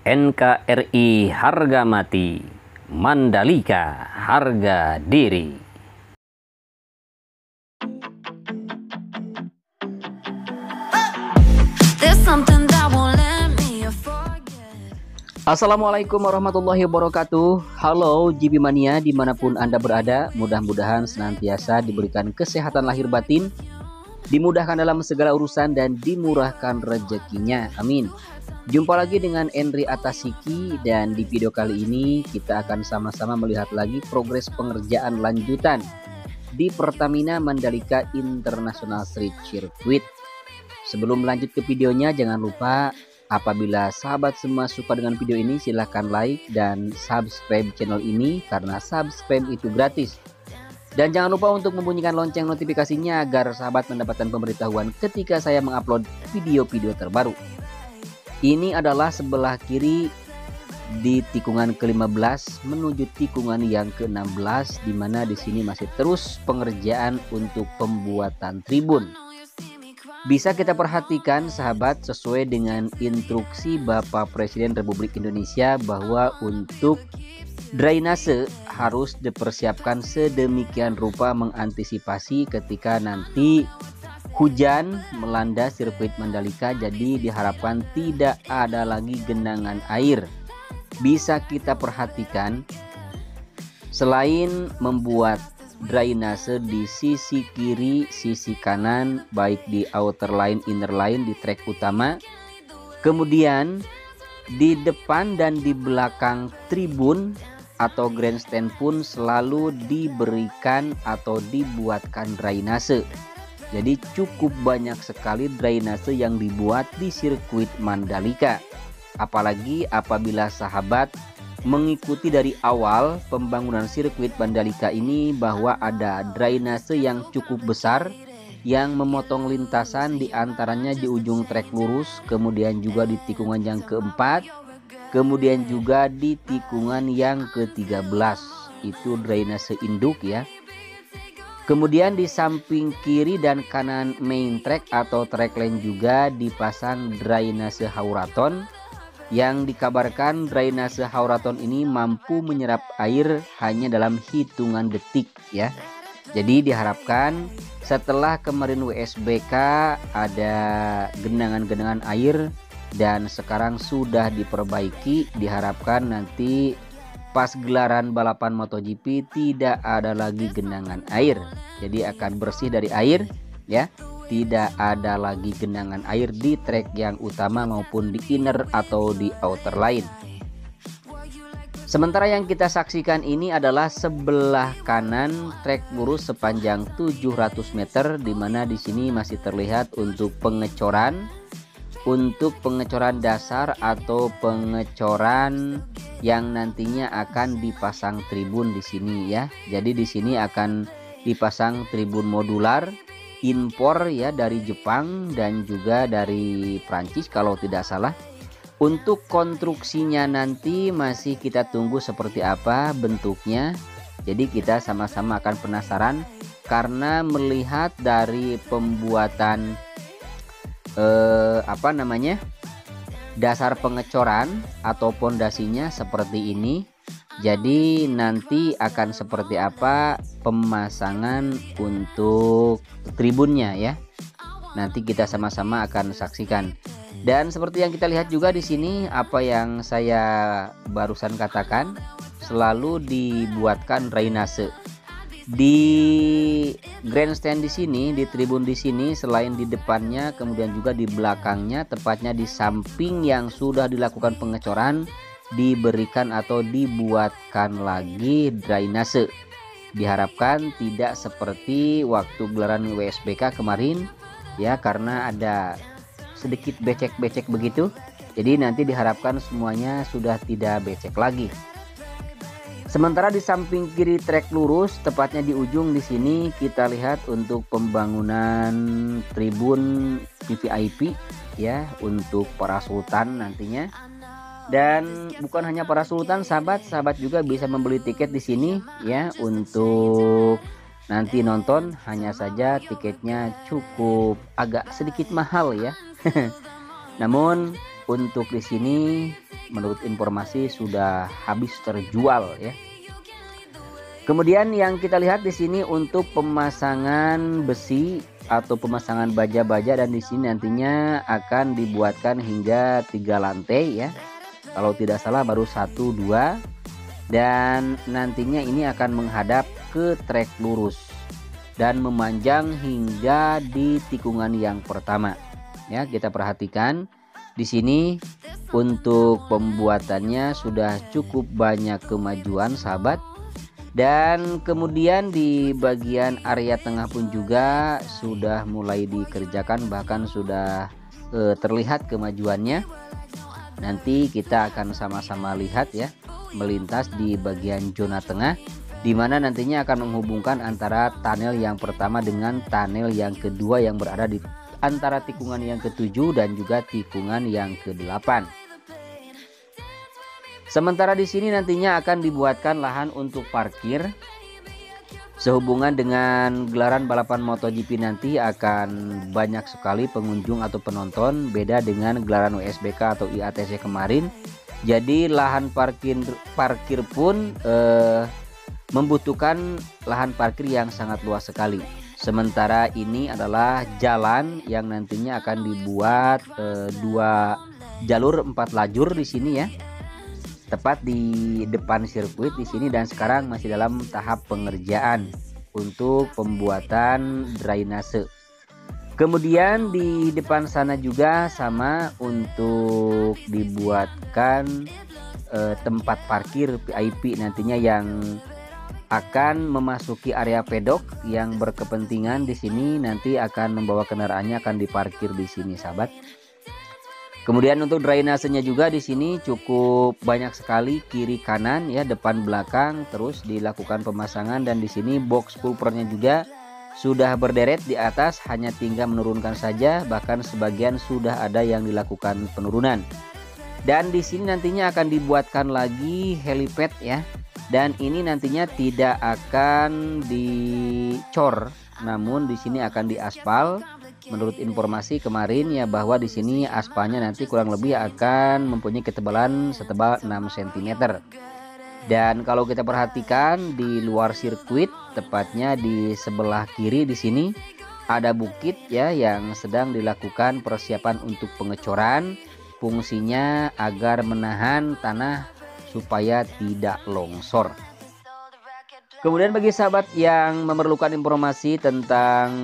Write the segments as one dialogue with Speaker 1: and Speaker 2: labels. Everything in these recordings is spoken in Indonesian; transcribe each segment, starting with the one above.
Speaker 1: NKRI harga mati, Mandalika harga diri. Assalamualaikum warahmatullahi wabarakatuh. Halo GB Mania dimanapun Anda berada, mudah-mudahan senantiasa diberikan kesehatan lahir batin, dimudahkan dalam segala urusan dan dimurahkan rezekinya, amin. Jumpa lagi dengan Enri Atasiki, dan di video kali ini kita akan sama-sama melihat lagi progres pengerjaan lanjutan di Pertamina Mandalika International Street Circuit. Sebelum lanjut ke videonya, jangan lupa apabila sahabat semua suka dengan video ini, silahkan like dan subscribe channel ini karena subscribe itu gratis. Dan jangan lupa untuk membunyikan lonceng notifikasinya agar sahabat mendapatkan pemberitahuan ketika saya mengupload video-video terbaru. Ini adalah sebelah kiri di tikungan ke-15 menuju tikungan yang ke-16, di mana di sini masih terus pengerjaan untuk pembuatan tribun. Bisa kita perhatikan sahabat, sesuai dengan instruksi Bapak Presiden Republik Indonesia bahwa untuk drainase harus dipersiapkan sedemikian rupa mengantisipasi ketika nanti hujan melanda sirkuit Mandalika. Jadi diharapkan tidak ada lagi genangan air. Bisa kita perhatikan, selain membuat drainase di sisi kiri, sisi kanan, baik di outer line, inner line, di trek utama, kemudian di depan dan di belakang tribun atau grandstand pun selalu diberikan atau dibuatkan drainase. Jadi cukup banyak sekali drainase yang dibuat di sirkuit Mandalika. Apalagi apabila sahabat mengikuti dari awal pembangunan sirkuit Mandalika ini, bahwa ada drainase yang cukup besar yang memotong lintasan, di antaranya di ujung trek lurus, kemudian juga di tikungan yang keempat, kemudian juga di tikungan yang ke-13. Itu drainase induk ya. Kemudian di samping kiri dan kanan main track atau track lane juga dipasang drainase hauraton, yang dikabarkan drainase hauraton ini mampu menyerap air hanya dalam hitungan detik ya. Jadi diharapkan setelah kemarin WSBK ada genangan-genangan air dan sekarang sudah diperbaiki, diharapkan nanti pas gelaran balapan MotoGP tidak ada lagi genangan air. Jadi akan bersih dari air ya. Tidak ada lagi genangan air di trek yang utama maupun di inner atau di outer line. Sementara yang kita saksikan ini adalah sebelah kanan trek lurus sepanjang 700 meter, di mana di sini masih terlihat untuk pengecoran dasar atau pengecoran yang nantinya akan dipasang tribun di sini ya. Jadi di sini akan dipasang tribun modular impor ya, dari Jepang dan juga dari Prancis kalau tidak salah. Untuk konstruksinya nanti masih kita tunggu seperti apa bentuknya. Jadi kita sama-sama akan penasaran karena melihat dari pembuatan dasar pengecoran atau pondasinya seperti ini. Jadi nanti akan seperti apa pemasangan untuk tribunnya ya. Nanti kita sama-sama akan saksikan. Dan seperti yang kita lihat juga di sini, apa yang saya barusan katakan, selalu dibuatkan drainase. Di grandstand di sini, di tribun di sini, selain di depannya, kemudian juga di belakangnya, tepatnya di samping yang sudah dilakukan pengecoran, diberikan atau dibuatkan lagi drainase. Diharapkan tidak seperti waktu gelaran WSBK kemarin ya, karena ada sedikit becek-becek begitu. Jadi nanti diharapkan semuanya sudah tidak becek lagi. Sementara di samping kiri trek lurus, tepatnya di ujung di sini, kita lihat untuk pembangunan tribun VVIP ya, untuk para sultan nantinya. Dan bukan hanya para sultan, sahabat juga bisa membeli tiket di sini ya untuk nanti nonton. Hanya saja tiketnya cukup agak sedikit mahal ya. Namun untuk di sini menurut informasi sudah habis terjual ya. Kemudian yang kita lihat di sini untuk pemasangan besi atau pemasangan baja-baja, dan di sini nantinya akan dibuatkan hingga 3 lantai ya. Kalau tidak salah baru 1 2, dan nantinya ini akan menghadap ke trek lurus dan memanjang hingga di tikungan yang pertama. Ya, kita perhatikan di sini untuk pembuatannya sudah cukup banyak kemajuan sahabat. Dan kemudian di bagian area tengah pun juga sudah mulai dikerjakan, bahkan sudah terlihat kemajuannya. Nanti kita akan sama-sama lihat ya, melintas di bagian zona tengah, di mana nantinya akan menghubungkan antara tunnel yang pertama dengan tunnel yang kedua yang berada di antara tikungan yang ke-7 dan juga tikungan yang ke-8. Sementara di sini nantinya akan dibuatkan lahan untuk parkir. Sehubungan dengan gelaran balapan MotoGP nanti akan banyak sekali pengunjung atau penonton, beda dengan gelaran WSBK atau IATC kemarin. Jadi lahan parkir pun membutuhkan lahan parkir yang sangat luas sekali. Sementara ini adalah jalan yang nantinya akan dibuat 2 jalur 4 lajur di sini ya. Tepat di depan sirkuit di sini, dan sekarang masih dalam tahap pengerjaan untuk pembuatan drainase. Kemudian di depan sana juga sama untuk dibuatkan tempat parkir VIP nantinya yang akan memasuki area pedok yang berkepentingan di sini nanti akan membawa kendaraannya akan diparkir di sini sahabat. Kemudian untuk drainasenya juga di sini cukup banyak sekali, kiri kanan ya, depan belakang, terus dilakukan pemasangan, dan di sini box pulpernya juga sudah berderet di atas, hanya tinggal menurunkan saja, bahkan sebagian sudah ada yang dilakukan penurunan. Dan di sini nantinya akan dibuatkan lagi helipad ya, dan ini nantinya tidak akan dicor, namun di sini akan diaspal. Menurut informasi kemarin ya, bahwa di sini aspalnya nanti kurang lebih akan mempunyai ketebalan setebal 6 cm. Dan kalau kita perhatikan di luar sirkuit, tepatnya di sebelah kiri di sini ada bukit ya yang sedang dilakukan persiapan untuk pengecoran. Fungsinya agar menahan tanah supaya tidak longsor. Kemudian bagi sahabat yang memerlukan informasi tentang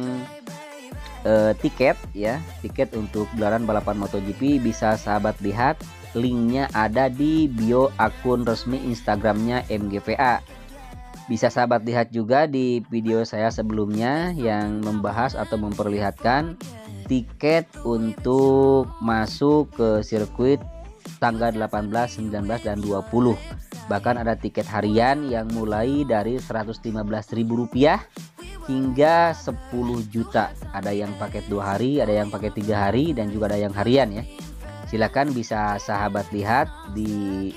Speaker 1: tiket ya, tiket untuk gelaran balapan MotoGP, bisa sahabat lihat linknya ada di bio akun resmi Instagramnya MGPA. Bisa sahabat lihat juga di video saya sebelumnya yang membahas atau memperlihatkan tiket untuk masuk ke sirkuit tanggal 18, 19, dan 20. Bahkan ada tiket harian yang mulai dari Rp115.000 hingga 10 juta. Ada yang paket 2 hari, ada yang paket 3 hari, dan juga ada yang harian ya. Silakan bisa sahabat lihat di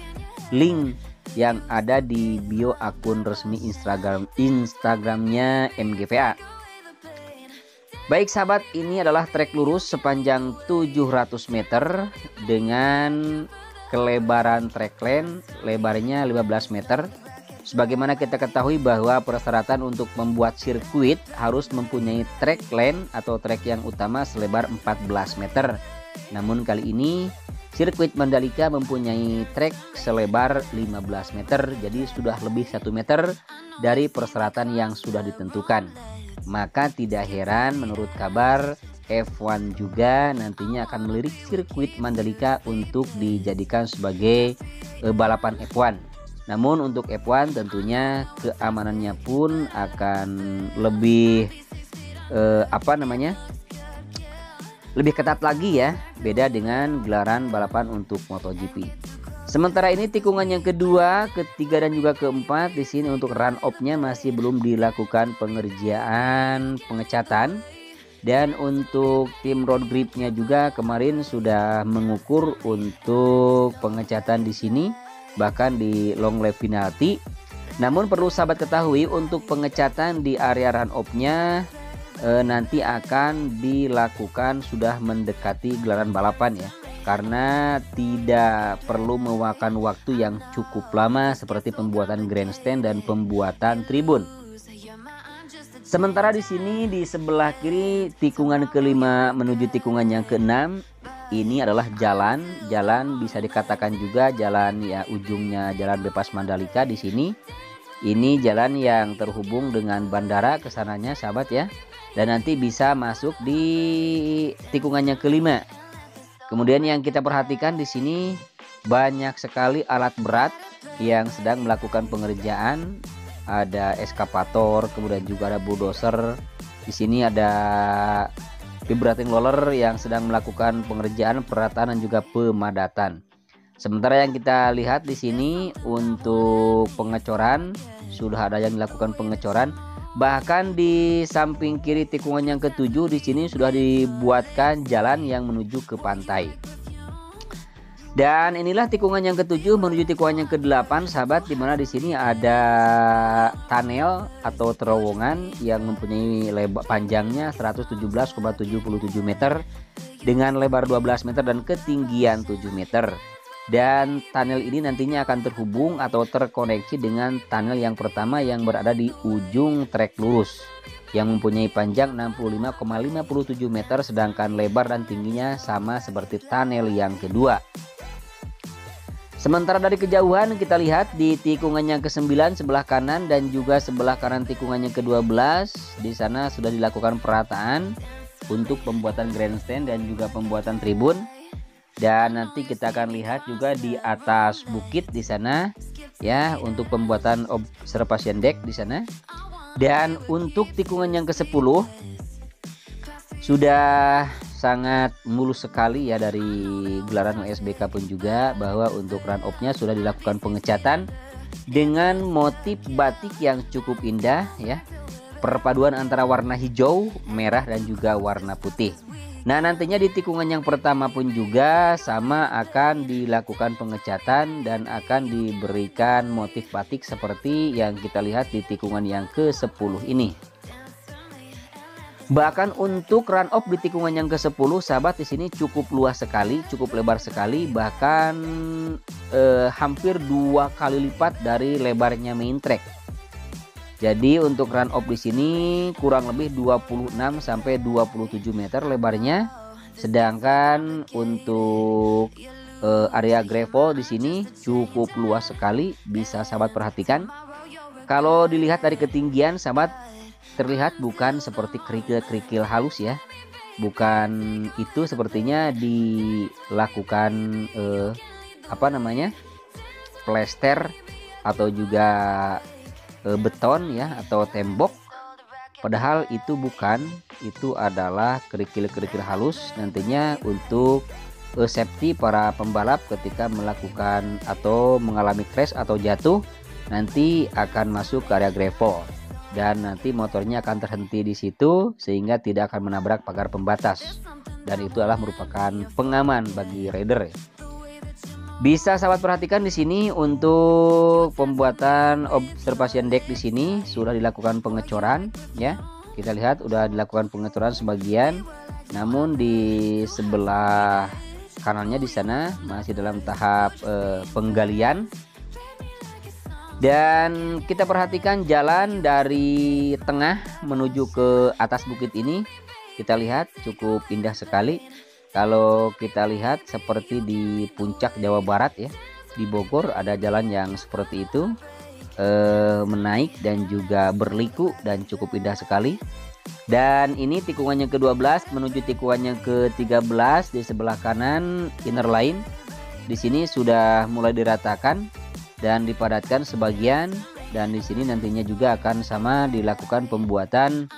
Speaker 1: link yang ada di bio akun resmi Instagramnya MGPA. Baik sahabat, ini adalah trek lurus sepanjang 700 meter dengan kelebaran trek lane lebarnya 15 meter. Sebagaimana kita ketahui bahwa persyaratan untuk membuat sirkuit harus mempunyai trek lane atau trek yang utama selebar 14 meter. Namun kali ini sirkuit Mandalika mempunyai trek selebar 15 meter, jadi sudah lebih 1 meter dari persyaratan yang sudah ditentukan. Maka tidak heran menurut kabar F1 juga nantinya akan melirik sirkuit Mandalika untuk dijadikan sebagai balapan F1. Namun untuk F1 tentunya keamanannya pun akan lebih lebih ketat lagi ya, beda dengan gelaran balapan untuk MotoGP. Sementara ini tikungan yang kedua, ketiga, dan juga keempat di sini untuk run off-nya masih belum dilakukan pengerjaan pengecatan. Dan untuk tim road grip-nya juga kemarin sudah mengukur untuk pengecatan di sini, bahkan di long lap penalti. Namun perlu sahabat ketahui untuk pengecatan di area run off-nya nanti akan dilakukan sudah mendekati gelaran balapan ya. karena tidak perlu memakan waktu yang cukup lama seperti pembuatan grandstand dan pembuatan tribun. Sementara di sini di sebelah kiri tikungan kelima menuju tikungan yang keenam, ini adalah jalan bisa dikatakan juga jalan ya, ujungnya Jalan Bebas Mandalika di sini. Ini jalan yang terhubung dengan bandara kesananya sahabat ya, dan nanti bisa masuk di tikungan yang kelima. Kemudian yang kita perhatikan di sini banyak sekali alat berat yang sedang melakukan pengerjaan. Ada eskavator, kemudian juga ada bulldozer. Di sini ada vibrating roller yang sedang melakukan pengerjaan perataan dan juga pemadatan. Sementara yang kita lihat di sini untuk pengecoran sudah ada yang dilakukan pengecoran. Bahkan di samping kiri tikungan yang ketujuh di sini sudah dibuatkan jalan yang menuju ke pantai. Dan inilah tikungan yang ketujuh menuju tikungan yang ke-8 sahabat, dimana di sini ada tunnel atau terowongan yang mempunyai lebar panjangnya 117,77 meter dengan lebar 12 meter dan ketinggian 7 meter. Dan tunnel ini nantinya akan terhubung atau terkoneksi dengan tunnel yang pertama yang berada di ujung trek lurus yang mempunyai panjang 65,57 meter sedangkan lebar dan tingginya sama seperti tunnel yang kedua. Sementara dari kejauhan kita lihat di tikungan yang ke-9 sebelah kanan dan juga sebelah kanan tikungan yang ke-12, di sana sudah dilakukan perataan untuk pembuatan grandstand dan juga pembuatan tribun. Dan nanti kita akan lihat juga di atas bukit di sana ya untuk pembuatan observation deck di sana. Dan untuk tikungan yang ke-10 sudah sangat mulus sekali ya dari gelaran USBK pun juga, bahwa untuk run off-nya sudah dilakukan pengecatan dengan motif batik yang cukup indah ya, perpaduan antara warna hijau, merah dan juga warna putih. Nah nantinya di tikungan yang pertama pun juga sama akan dilakukan pengecatan dan akan diberikan motif batik seperti yang kita lihat di tikungan yang ke-10 ini. Bahkan untuk run off di tikungan yang ke-10 sahabat di sini cukup luas sekali, cukup lebar sekali, bahkan hampir 2 kali lipat dari lebarnya main track. Jadi untuk run off di sini kurang lebih 26 sampai 27 meter lebarnya. Sedangkan untuk area gravel di sini cukup luas sekali, bisa sahabat perhatikan. Kalau dilihat dari ketinggian sahabat, terlihat bukan seperti kerikil-kerikil halus ya, bukan itu, sepertinya dilakukan plester atau juga beton ya atau tembok, padahal itu bukan, itu adalah kerikil-kerikil halus nantinya untuk safety para pembalap ketika melakukan atau mengalami crash atau jatuh nanti akan masuk ke area gravel. Dan nanti motornya akan terhenti di situ sehingga tidak akan menabrak pagar pembatas, dan itu adalah merupakan pengaman bagi rider. Bisa sahabat perhatikan di sini untuk pembuatan observation deck di sini sudah dilakukan pengecoran ya. Kita lihat sudah dilakukan pengecoran sebagian, namun di sebelah kanannya di sana masih dalam tahap penggalian. Dan kita perhatikan jalan dari tengah menuju ke atas bukit ini, kita lihat cukup indah sekali. Kalau kita lihat seperti di puncak Jawa Barat ya, di Bogor ada jalan yang seperti itu, menaik dan juga berliku dan cukup indah sekali. Dan ini tikungan yang ke-12 menuju tikungan yang ke-13 di sebelah kanan inner line. Di sini sudah mulai diratakan dan dipadatkan sebagian, dan di sini nantinya juga akan sama dilakukan pembuatan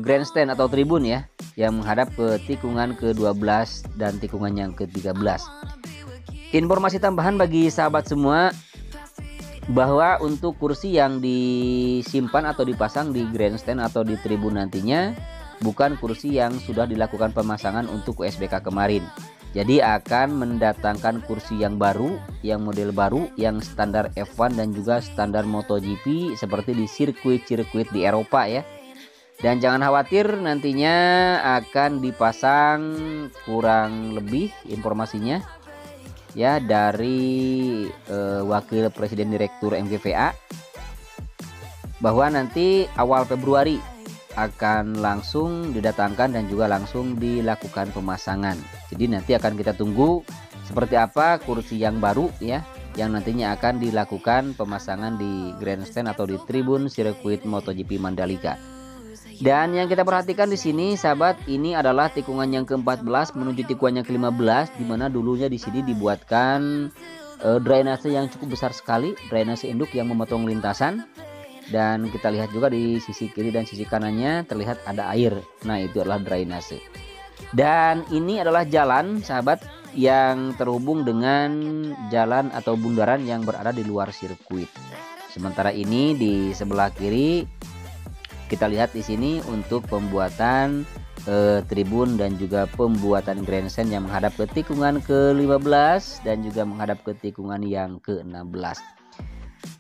Speaker 1: grandstand atau tribun ya yang menghadap ke tikungan ke-12 dan tikungan yang ke-13. Informasi tambahan bagi sahabat semua bahwa untuk kursi yang disimpan atau dipasang di grandstand atau di tribun nantinya bukan kursi yang sudah dilakukan pemasangan untuk USBK kemarin. Jadi akan mendatangkan kursi yang baru, yang model baru, yang standar F1 dan juga standar MotoGP seperti di sirkuit-sirkuit di Eropa ya. Dan jangan khawatir, nantinya akan dipasang kurang lebih informasinya ya dari Wakil Presiden Direktur MGVA, bahwa nanti awal Februari akan langsung didatangkan dan juga langsung dilakukan pemasangan. Jadi nanti akan kita tunggu seperti apa kursi yang baru ya, yang nantinya akan dilakukan pemasangan di grandstand atau di tribun sirkuit MotoGP Mandalika. Dan yang kita perhatikan di sini sahabat, ini adalah tikungan yang ke-14 menuju tikungan yang ke-15, di mana dulunya di sini dibuatkan drainase yang cukup besar sekali, drainase induk yang memotong lintasan. Dan kita lihat juga di sisi kiri dan sisi kanannya terlihat ada air. Nah, itu adalah drainase. Dan ini adalah jalan sahabat yang terhubung dengan jalan atau bundaran yang berada di luar sirkuit. Sementara ini di sebelah kiri kita lihat di sini untuk pembuatan tribun dan juga pembuatan grandstand yang menghadap ke tikungan ke-15 dan juga menghadap ke tikungan yang ke-16.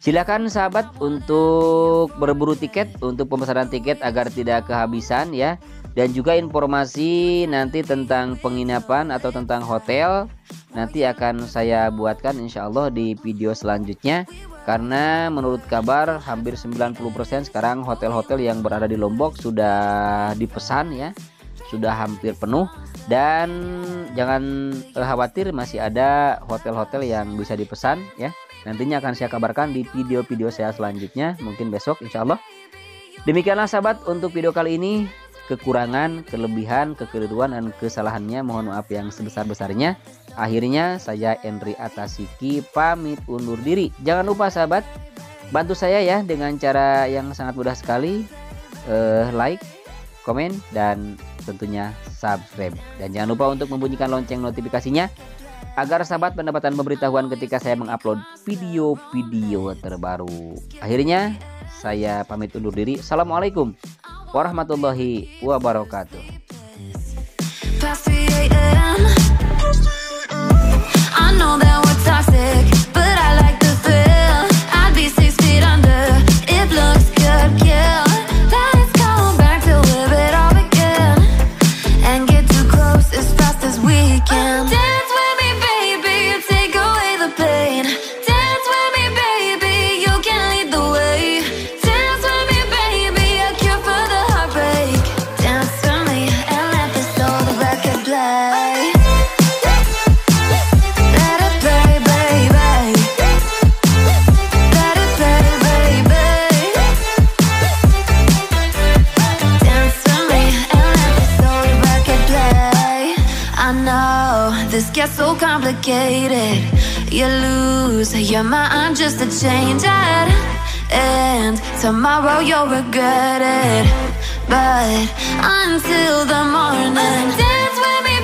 Speaker 1: Silakan sahabat untuk berburu tiket untuk pemesanan tiket agar tidak kehabisan ya. Dan juga informasi nanti tentang penginapan atau tentang hotel nanti akan saya buatkan insya Allah di video selanjutnya. Karena menurut kabar hampir 90% sekarang hotel-hotel yang berada di Lombok sudah dipesan ya, sudah hampir penuh. Dan jangan khawatir, masih ada hotel-hotel yang bisa dipesan ya. Nantinya akan saya kabarkan di video-video saya selanjutnya, mungkin besok insya Allah. Demikianlah sahabat untuk video kali ini. Kekurangan, kelebihan, kekeliruan, dan kesalahannya mohon maaf yang sebesar-besarnya. Akhirnya saya Endri Atasiki pamit undur diri. Jangan lupa sahabat, bantu saya ya dengan cara yang sangat mudah sekali, like, komen, dan tentunya subscribe. Dan jangan lupa untuk membunyikan lonceng notifikasinya agar sahabat mendapatkan pemberitahuan ketika saya mengupload video-video terbaru. Akhirnya saya pamit undur diri. Assalamualaikum warahmatullahi wabarakatuh. I know that we're toxic, but I like the thrill. I'd be 6 feet under, it looks good, kill. Let's go back to live it all again, and get too close as fast as we can. Dance with me baby, you take away the pain. Dance with me baby, you can lead the way. Dance with me baby, a cure for the heartbreak. Dance with me and let this old record play. This gets so complicated. You lose your mind just to change it, and tomorrow you'll regret it. But until the morning, dance with me.